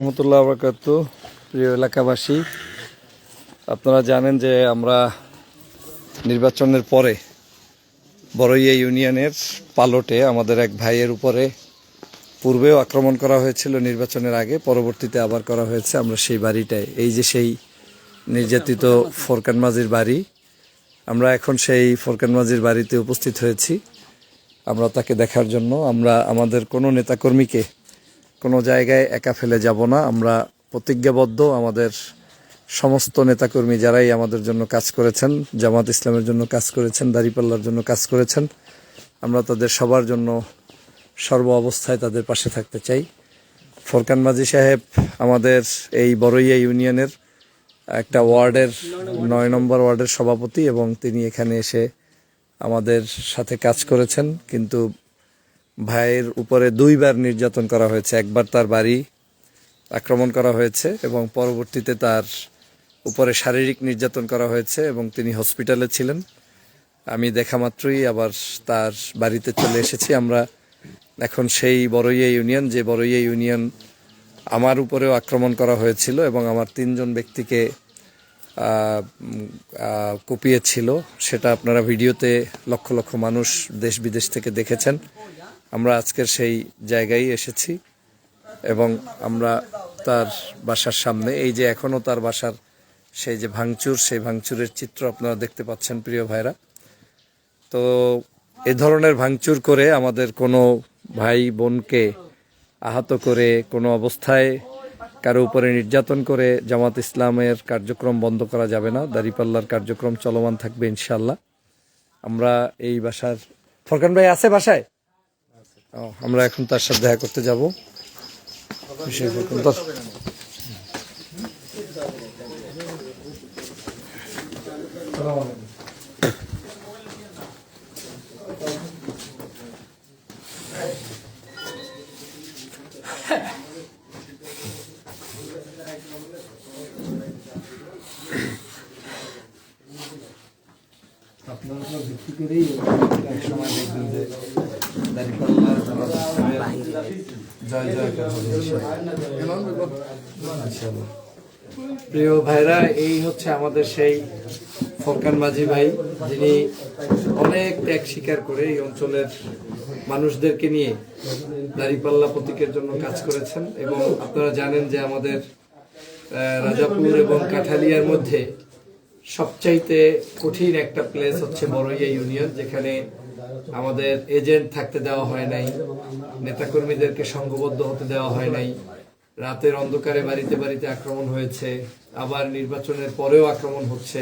রহমতুল্লাহ বরকাত। প্রিয় এলাকাবাসী, আপনারা জানেন যে আমরা নির্বাচনের পরে বড়ইয়া ইউনিয়নের পালটে আমাদের এক ভাইয়ের উপরে পূর্বেও আক্রমণ করা হয়েছিল নির্বাচনের আগে, পরবর্তীতে আবার করা হয়েছে। আমরা সেই বাড়িটায়, এই যে সেই নির্যাতিত ফোরকান মাঝির বাড়ি, আমরা এখন সেই ফোরকান মাঝির বাড়িতে উপস্থিত হয়েছি আমরা তাকে দেখার জন্য। আমরা আমাদের কোনো নেতাকর্মীকে কোনো জায়গায় একা ফেলে যাব না। আমরা প্রতিজ্ঞাবদ্ধ। আমাদের সমস্ত নেতাকর্মী যারাই আমাদের জন্য কাজ করেছেন, জামাত ইসলামের জন্য কাজ করেছেন, দাঁড়িপাল্লার জন্য কাজ করেছেন, আমরা তাদের সবার জন্য সর্ব অবস্থায় তাদের পাশে থাকতে চাই। ফোরকান মাঝি সাহেব আমাদের এই বড়ইয়া ইউনিয়নের একটা ওয়ার্ডের 9 নম্বর ওয়ার্ডের সভাপতি এবং তিনি এখানে এসে আমাদের সাথে কাজ করেছেন। কিন্তু ভাইয়ের উপরে 2বার নির্যাতন করা হয়েছে। একবার তার বাড়ি আক্রমণ করা হয়েছে এবং পরবর্তীতে তার উপরে শারীরিক নির্যাতন করা হয়েছে এবং তিনি হসপিটালে ছিলেন। আমি দেখা মাত্রই আবার তার বাড়িতে চলে এসেছি। আমরা এখন সেই বড়ইয়া ইউনিয়ন, যে বড়ইয়া ইউনিয়ন আমার উপরেও আক্রমণ করা হয়েছিল এবং আমার 3 জন ব্যক্তিকে কুপিয়েছিল, সেটা আপনারা ভিডিওতে লক্ষ লক্ষ মানুষ দেশ বিদেশ থেকে দেখেছেন। আমরা আজকের সেই জায়গায় এসেছি এবং আমরা তার বাসার সামনে, এই যে এখনও তার বাসার সেই যে ভাঙচুর, সেই ভাঙচুরের চিত্র আপনারা দেখতে পাচ্ছেন প্রিয় ভাইরা। তো এ ধরনের ভাঙচুর করে আমাদের কোনো ভাই বোনকে আহত করে, কোনো অবস্থায় কারো উপরে নির্যাতন করে জামাত ইসলামের কার্যক্রম বন্ধ করা যাবে না। দাঁড়িপাল্লার কার্যক্রম চলমান থাকবে ইনশাল্লাহ। আমরা এই বাসার, ফরকান ভাই আছে বাসায়? আমরা এখন তার সাথে দেখা করতে যাব। আপনারা ভিত্তি করেই এক সময় দেখবেন যে দাঁড়িপাল্লা জয় জয়কার হবে ইনশাআল্লাহ। প্রিয় ভাইরা, এই হচ্ছে আমাদের সেই ফোরকান মাঝি ভাই, যিনি অনেক ত্যাগ স্বীকার করে এই অঞ্চলের মানুষদেরকে নিয়ে দাঁড়িপাল্লা প্রতীকের জন্য কাজ করেছেন। এবং আপনারা জানেন যে আমাদের রাজাপুর এবং কাঠালিয়ার মধ্যে সবচাইতে কঠিন একটা প্লেস হচ্ছে বড়ইয়া ইউনিয়ন, যেখানে আমাদের এজেন্ট থাকতে দেওয়া হয় নাই, নেতাকর্মীদেরকে সংঘবদ্ধ হতে দেওয়া হয় নাই, রাতের অন্ধকারে বাড়িতে বাড়িতে আক্রমণ হয়েছে, আবার নির্বাচনের পরেও আক্রমণ হচ্ছে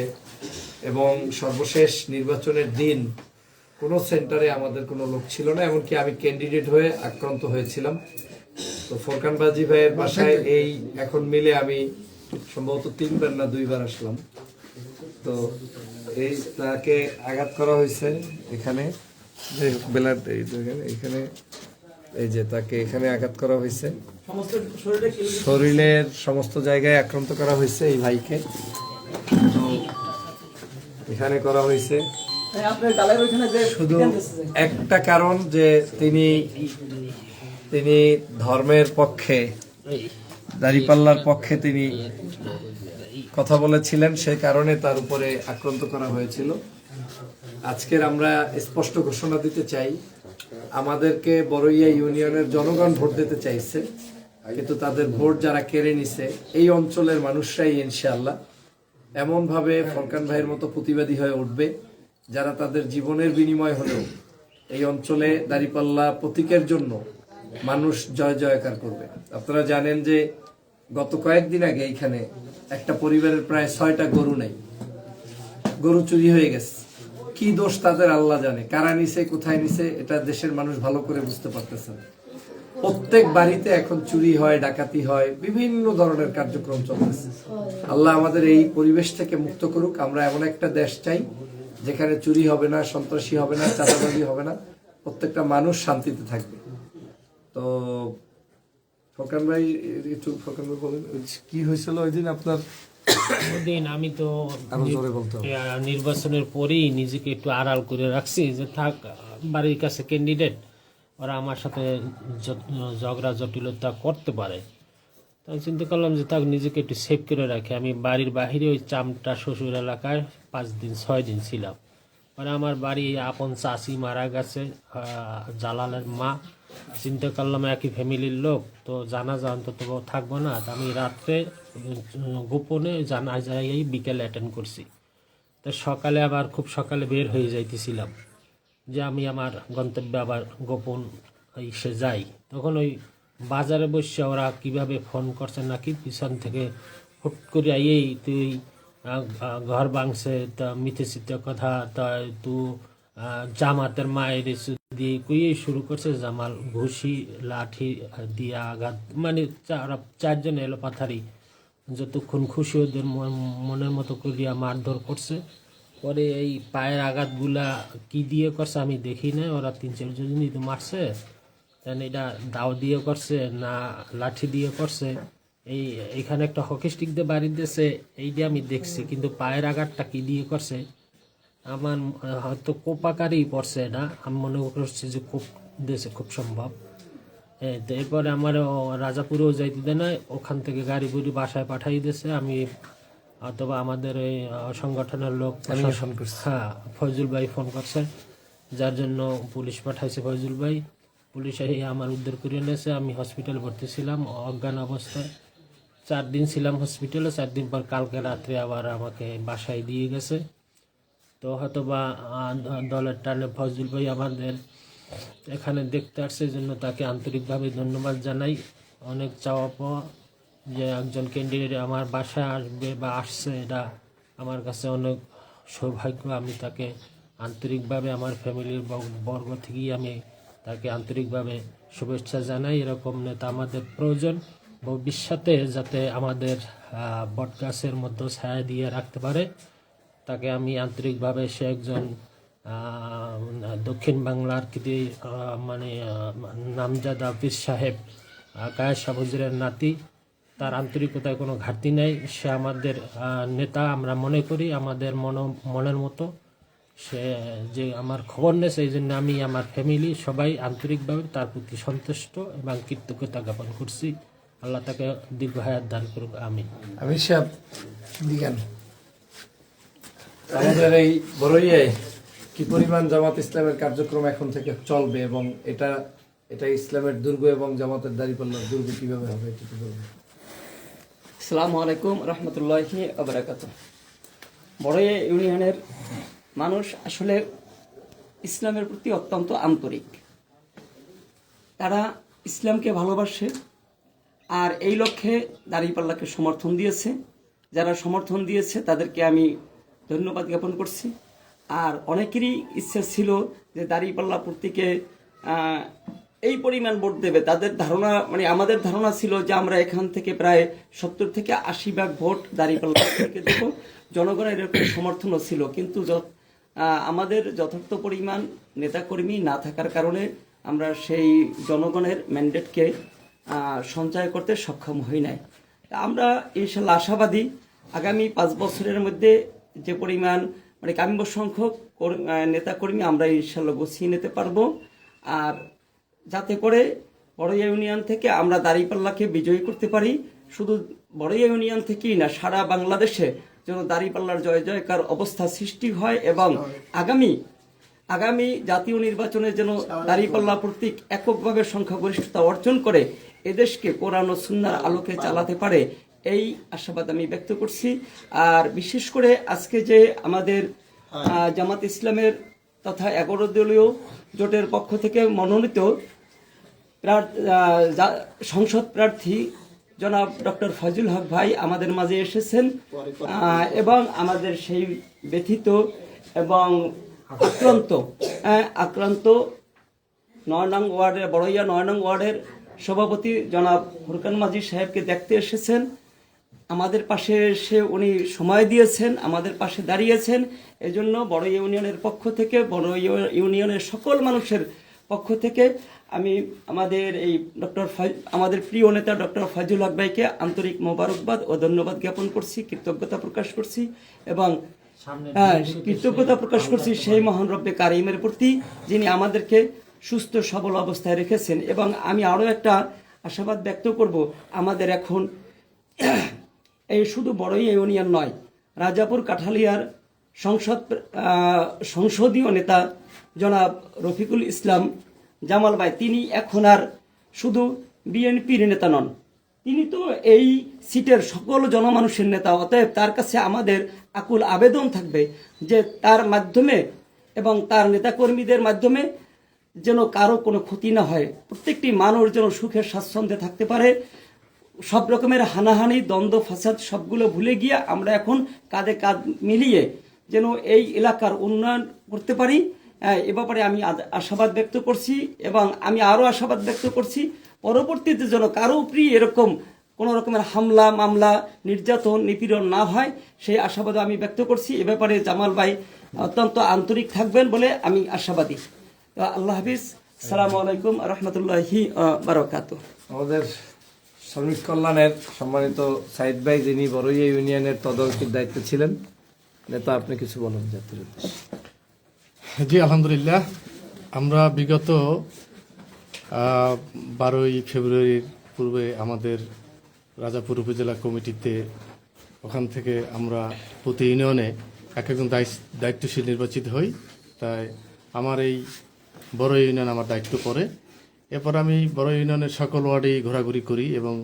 এবং সর্বশেষ নির্বাচনের দিন কোনো সেন্টারে আমাদের কোনো লোক ছিল না, এমনকি আমি ক্যান্ডিডেট হয়ে আক্রান্ত হয়েছিলাম। তো ফোরকান মাঝি ভাইয়ের বাসায় এই এখন মিলে আমি সম্ভবত 3বার না 2বার আসলাম। তো এই তাকে আঘাত করা হয়েছে এখানে, এখানে এই যে তাকে এখানে আঘাত করা হয়েছে, শরীরের সমস্ত জায়গায় আক্রান্ত করা হয়েছে এই ভাইকে। তো এখানে করা হয়েছে শুধু একটা কারণ, যে তিনি ধর্মের পক্ষে, দাঁড়িপাল্লার পক্ষে তিনি কথা বলেছিলেন, সেই কারণে তার উপরে আক্রান্ত করা হয়েছিল। আজকের আমরা স্পষ্ট ঘোষণা দিতে চাই, আমাদেরকে বড়ইয়া ইউনিয়নের জনগণ ভোট দিতে চাইছে, কিন্তু তাদের ভোট যারা কেড়ে নিছে এই অঞ্চলের মানুষরাই ইনশাআল্লাহ এমনভাবে ফোরকান ভাইয়ের মতো প্রতিবাদী হয়ে উঠবে, যারা তাদের জীবনের বিনিময় হলেও এই অঞ্চলে দাঁড়িপাল্লা প্রতীকের জন্য মানুষ জয় জয়কার করবে। আপনারা জানেন যে গত কয়েকদিন আগে এইখানে একটা পরিবারের প্রায় 6টা গরু নেই, গরু চুরি হয়ে গেছে। কি দোষ তাদের আল্লাহ জানে, কারা নিছে, কোথায় নিছে, এটা দেশের মানুষ ভালো করে বুঝতে পারতেছে না। প্রত্যেক বাড়িতে এখন চুরি হয়, ডাকাতি হয়, বিভিন্ন ধরনের কার্যক্রম চলতেছে। আল্লাহ আমাদের এই পরিবেশ থেকে মুক্ত করুক। আমরা এমন একটা দেশ চাই যেখানে চুরি হবে না, সন্ত্রাসী হবে না, চাঁদাবাজি হবে না, প্রত্যেকটা মানুষ শান্তিতে থাকবে। তো ফোরকান ভাই, একটু ফোরকান ভাই বলেন কি হয়েছিল ওই দিন আপনার? দিন আমি তো নির্বাচনের পরেই নিজেকে একটু আড়াল করে রাখছি, যে থাক বাড়ির কাছে ক্যান্ডিডেট, ওরা আমার সাথে ঝগড়া জটিলতা করতে পারে। তো আমি চিন্তা করলাম যে তাকে নিজেকে একটু সেভ করে রাখি। আমি বাড়ির বাহিরে ওই চামটা শ্বশুর এলাকায় 5-6 দিন ছিলাম। পরে আমার বাড়ি আপন চাচি মারা গেছে, জালালের মা। চিন্তা করলাম একই ফ্যামিলির লোক, তো জানাজা অন্তত থাকবো না। তো আমি রাত্রে গোপনে জানাজায় বিকেলে অ্যাটেন্ড করছি। তো সকালে আবার খুব সকালে বের হয়ে যাইতেছিলাম যে আমি আমার গন্তব্যে আবার গোপন এসে যাই। তখন ওই বাজারে বসে ওরা কিভাবে ফোন করছে নাকি পিছন থেকে হুট করে এই তুই ঘর ভাঙছে, তা মিথ্যে সিদ্ধ কথা, তা তু জামাতের মায়ের দিয়ে কুইয়ে শুরু করছে। জামাল ঘুষি লাঠি দিয়ে আঘাত, মানে চারজন এলো পাথারি, যতক্ষণ খুশি ওদের মনের মতো করিয়া মারধর করছে। পরে এই পায়ের আঘাতগুলা কি দিয়ে করছে আমি দেখি না, ওরা 3-4 জনই তো মারছে। দেন এটা দাও দিয়ে করছে না লাঠি দিয়ে করছে, এইখানে একটা হকি স্টিক দিয়ে বাড়ি দিয়েছে, এইটা আমি দেখছি। কিন্তু পায়ের আঘাতটা কি দিয়ে করছে আমার হয়তো কোপাকারই পড়ছে, এটা আমি মনে করছি যে কোপ দিয়েছে খুব সম্ভব। তো এরপরে আমার রাজাপুরেও যাইতে দেয় না, ওখান থেকে গাড়ি বুড়ি বাসায় পাঠাই দিয়েছে। আমি অথবা আমাদের এই সংগঠনের লোক, হ্যাঁ ফয়জুল ভাই ফোন করছে, যার জন্য পুলিশ পাঠাইছে। ফয়জুল ভাই পুলিশ এই আমার উদ্ধার করে এনেছে। আমি হসপিটাল ভর্তি ছিলাম অজ্ঞান অবস্থায়, 4 দিন ছিলাম হসপিটালে। 4 দিন পর কালকে রাত্রে আবার আমাকে বাসায় দিয়ে গেছে। তো হয়তো বা দলের টানে ফজলুল ভাই আমাদের এখানে দেখতে আসছে, জন্য তাকে আন্তরিকভাবে ধন্যবাদ জানাই। অনেক চাওয়া পাওয়া যে একজন ক্যান্ডিডেট আমার বাসায় আসবে বা আসছে, এটা আমার কাছে অনেক সৌভাগ্য। আমি তাকে আন্তরিকভাবে আমার ফ্যামিলির বর্গ থেকেই আমি তাকে আন্তরিকভাবে শুভেচ্ছা জানাই। এরকম নেতা আমাদের প্রয়োজন, ভবিষ্যতে যাতে আমাদের বটগাছের মধ্যে ছায়া দিয়ে রাখতে পারে। তাকে আমি আন্তরিকভাবে, সে একজন দক্ষিণ বাংলার কৃতি মানে নামজাদা পীর সাহেব কায়েস শাহ হুজুরের নাতি, তার আন্তরিকতায় কোনো ঘাটতি নেই। সে আমাদের নেতা আমরা মনে করি, আমাদের মনের মতো। সে যে আমার খবর নেছে, এই জন্য আমি আমার ফ্যামিলি সবাই আন্তরিকভাবে তার প্রতি সন্তুষ্ট এবং কৃতজ্ঞতা জ্ঞাপন করছি। আল্লাহ তাকে দীর্ঘ হায়াত দান করুক, আমিন। আমি সাহেব দিগান আমাদের এই বড়ইয়ায় কি পরিমাণ জামাত ইসলামের কার্যক্রম এখন থেকে চলবে, এবং এটা ইসলামের দুর্গ এবং জামাতের দাঁড়িপাল্লার দুর্গ কিভাবে হবে, এটা কি বলবেন? আসসালামু আলাইকুম রহমতুল্লাহি আবরাকাত। বড়ইয়া ইউনিয়নের মানুষ আসলে ইসলামের প্রতি অত্যন্ত আন্তরিক, তারা ইসলামকে ভালোবাসে আর এই লক্ষ্যে দাঁড়িপাল্লাকে সমর্থন দিয়েছে। যারা সমর্থন দিয়েছে তাদেরকে আমি ধন্যবাদ জ্ঞাপন করছি। আর অনেকেরই ইচ্ছা ছিল যে দাঁড়িপাল্লা প্রতীকে এই পরিমাণ ভোট দেবে, তাদের ধারণা, মানে আমাদের ধারণা ছিল যে আমরা এখান থেকে প্রায় 70 থেকে 80 ভাগ ভোট দাঁড়িপাল্লা থেকে দেব। জনগণের এরকম সমর্থনও ছিল, কিন্তু আমাদের যথার্থ পরিমাণ নেতাকর্মী না থাকার কারণে আমরা সেই জনগণের ম্যান্ডেটকে সঞ্চয় করতে সক্ষম হই নাই। আমরা ইনশাল্লাহ আশাবাদী আগামী 5 বছরের মধ্যে যে পরিমাণ মানে কাম্য সংখ্যক নেতাকর্মী আমরা ইনশাল্লাহ গুছিয়ে নিতে পারবো। আর যাতে করে বড়ইয়া ইউনিয়ন থেকে আমরা দাঁড়িপাল্লাকে বিজয়ী করতে পারি। শুধু বড়ইয়া ইউনিয়ন থেকেই না, সারা বাংলাদেশে যেন দাঁড়িপাল্লার জয় জয়কার অবস্থা সৃষ্টি হয় এবং আগামী জাতীয় নির্বাচনে যেন দাঁড়িপাল্লা প্রতীক এককভাবে সংখ্যাগরিষ্ঠতা অর্জন করে এদেশকে কোরআন ও সুন্নাহর আলোকে চালাতে পারে, এই আশাবাদ আমি ব্যক্ত করছি। আর বিশেষ করে আজকে যে আমাদের জামাত ইসলামের তথা 11 দলীয় জোটের পক্ষ থেকে মনোনীত সংসদ প্রার্থী জনাব ডক্টর ফয়জুল হক ভাই আমাদের মাঝে এসেছেন এবং আমাদের সেই ব্যথিত এবং আক্রান্ত 9 নং ওয়ার্ডের বড়ইয়া 9 নং ওয়ার্ডের সভাপতি জনাব ফুরকান মাঝি সাহেবকে দেখতে এসেছেন। আমাদের পাশে এসে উনি সময় দিয়েছেন, আমাদের পাশে দাঁড়িয়েছেন। এজন্য বড়ইয়া ইউনিয়নের পক্ষ থেকে, বড়ইয়া ইউনিয়নের সকল মানুষের পক্ষ থেকে আমি আমাদের প্রিয় নেতা ডক্টর ফয়জুল হক ভাইকে আন্তরিক মোবারকবাদ ও ধন্যবাদ জ্ঞাপন করছি, কৃতজ্ঞতা প্রকাশ করছি এবং কৃতজ্ঞতা প্রকাশ করছি সেই মহান রব্বে কারিমের প্রতি, যিনি আমাদেরকে সুস্থ সবল অবস্থায় রেখেছেন। এবং আমি আরও একটা আশাবাদ ব্যক্ত করব আমাদের এখন এই শুধু বড়ই ইউনিয়ন নয়, রাজাপুর কাঠালিয়ার সংসদীয় নেতা জনাব রফিকুল ইসলাম জামাল ভাই, তিনি এখন আর শুধু বিএনপির নেতা নন, তিনি তো এই সিটের সকল জনমানুষের নেতা। অতএব তার কাছে আমাদের আকুল আবেদন থাকবে যে তার মাধ্যমে এবং তার নেতাকর্মীদের মাধ্যমে যেন কারো কোনো ক্ষতি না হয়, প্রত্যেকটি মানুষ যেন সুখের স্বাচ্ছন্দ্যে থাকতে পারে। সব রকমের হানাহানি, দ্বন্দ্ব, ফাসাদ সবগুলো ভুলে গিয়ে আমরা এখন কাঁধে কাঁধ মিলিয়ে যেন এই এলাকার উন্নয়ন করতে পারি, এ ব্যাপারে আমি আশাবাদ ব্যক্ত করছি। এবং আমি আরও আশাবাদ ব্যক্ত করছি পরবর্তীতে যেন কারো উপরই এরকম কোনো রকমের হামলা, মামলা, নির্যাতন, নিপীড়ন না হয়, সেই আশাবাদ আমি ব্যক্ত করছি। এ ব্যাপারে জামাল ভাই অত্যন্ত আন্তরিক থাকবেন বলে আমি আশাবাদী। আল্লাহ হাফিজ, আসসালামু আলাইকুম রহমতুল্লাহি বারাকাতুহু। আমাদের শ্রমিক কল্যাণের সম্মানিত সাইদ ভাই, যিনি বড়ইয়া ইউনিয়নের তদারকির দায়িত্বে ছিলেন, নেতা আপনি কিছু বলুন জাতির উদ্দেশ্যে। জি আলহামদুলিল্লাহ, আমরা বিগত 12ই ফেব্রুয়ারির পূর্বে আমাদের রাজাপুর উপজেলা কমিটিতে ওখান থেকে আমরা প্রতি ইউনিয়নে একজন দায়িত্বশীল নির্বাচিত হই। তাই আমার এই বড় ইউনিয়ন আমার দায়িত্ব পড়ে। এরপর আমি বড় ইউনিয়নের সকল ওয়ার্ডেই ঘোরাঘুরি করি এবং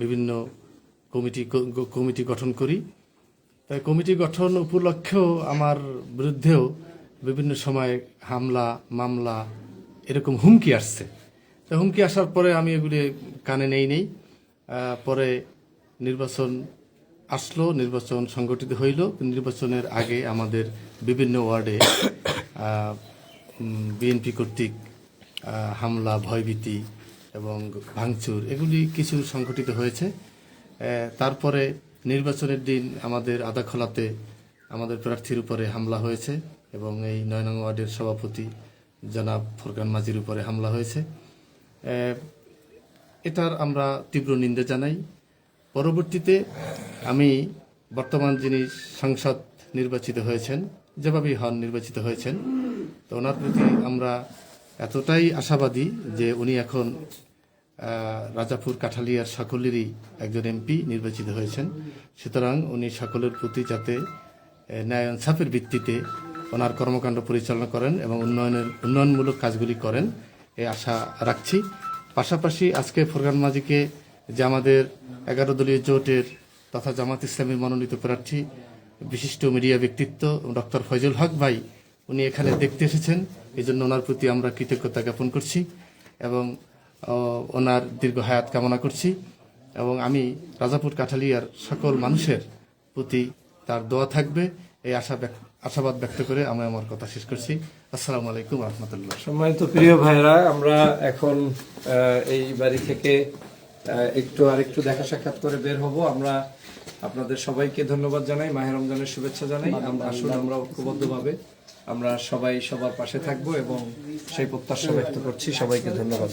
বিভিন্ন কমিটি গঠন করি। তাই কমিটি গঠন উপলক্ষেও আমার বিরুদ্ধেও বিভিন্ন সময় হামলা, মামলা, এরকম হুমকি আসছে। তো হুমকি আসার পরে আমি এগুলি কানে নেই। পরে নির্বাচন আসলো, নির্বাচন সংগঠিত হইল। নির্বাচনের আগে আমাদের বিভিন্ন ওয়ার্ডে বিএনপি কর্তৃক হামলা, ভয়ভীতি এবং ভাঙচুর এগুলি কিছু সংঘটিত হয়েছে। তারপরে নির্বাচনের দিন আমাদের আদাখলাতে আমাদের প্রার্থীর উপরে হামলা হয়েছে এবং এই 9 নং ওয়ার্ডের সভাপতি জনাব ফোরকান মাঝির উপরে হামলা হয়েছে। এটার আমরা তীব্র নিন্দা জানাই। পরবর্তীতে আমি বর্তমান যিনি সংসদ নির্বাচিত হয়েছেন, যেভাবেই হন নির্বাচিত হয়েছেন, তো ওনার প্রতি আমরা এতটাই আশাবাদী যে উনি এখন রাজাপুর কাঠালিয়ার সকলেরই একজন এমপি নির্বাচিত হয়েছেন। সুতরাং উনি সকলের প্রতি যাতে ন্যায় ইনসাফের ভিত্তিতে ওনার কর্মকাণ্ড পরিচালনা করেন এবং উন্নয়নমূলক কাজগুলি করেন, এই আশা রাখছি। পাশাপাশি আজকে ফোরকান মাঝিকে যে আমাদের 11 দলীয় জোটের তথা জামাত ইসলামীর মনোনীত প্রার্থী, বিশিষ্ট মিডিয়া ব্যক্তিত্ব ডক্টর ফয়জুল হক ভাই, উনি এখানে দেখতে এসেছেন, এই জন্য ওনার প্রতি আমরা কৃতজ্ঞতা জ্ঞাপন করছি এবং ওনার দীর্ঘ হায়াত কামনা করছি। এবং আমি রাজাপুর কাঠালিয়ার সকল মানুষের প্রতি তার দোয়া থাকবে, এই আশাবাদ ব্যক্ত করে আমি আমার কথা শেষ করছি। আসসালামু আলাইকুম রহমতুল্লাহ। সম্মানিত প্রিয় ভাইরা, আমরা এখন এই বাড়ি থেকে আরেকটু দেখা সাক্ষাৎ করে বের হব। আমরা আপনাদের সবাইকে ধন্যবাদ জানাই, মাহে রমজানের শুভেচ্ছা জানাই। আসুন আমরা ঐক্যবদ্ধভাবে আমরা সবাই সবার পাশে থাকবো এবং সেই প্রত্যাশা ব্যক্ত করছি। সবাইকে ধন্যবাদ।